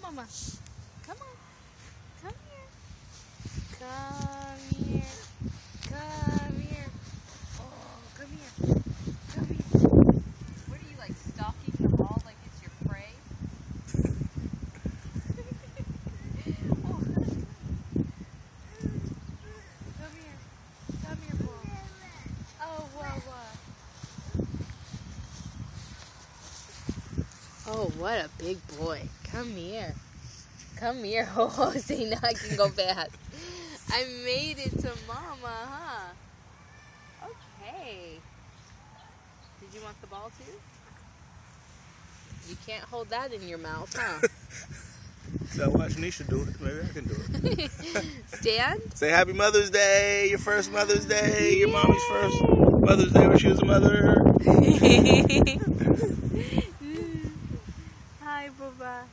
Mama. Come on. Come here. Come here. Come here. Oh, come here. Come here. What are you, like, stalking the ball like it's your prey? Oh. Come here. Come here, ball. Oh, whoa. Oh, what a big boy. Come here. Come here. Oh, see, now I can go fast. I made it to Mama, huh? Okay. Did you want the ball too? You can't hold that in your mouth, huh? So I watched Nisha do it. Maybe I can do it. Stand? Say Happy Mother's Day. Your first Mother's Day. Your mommy's first Mother's Day when she was a mother. Hi, Baba.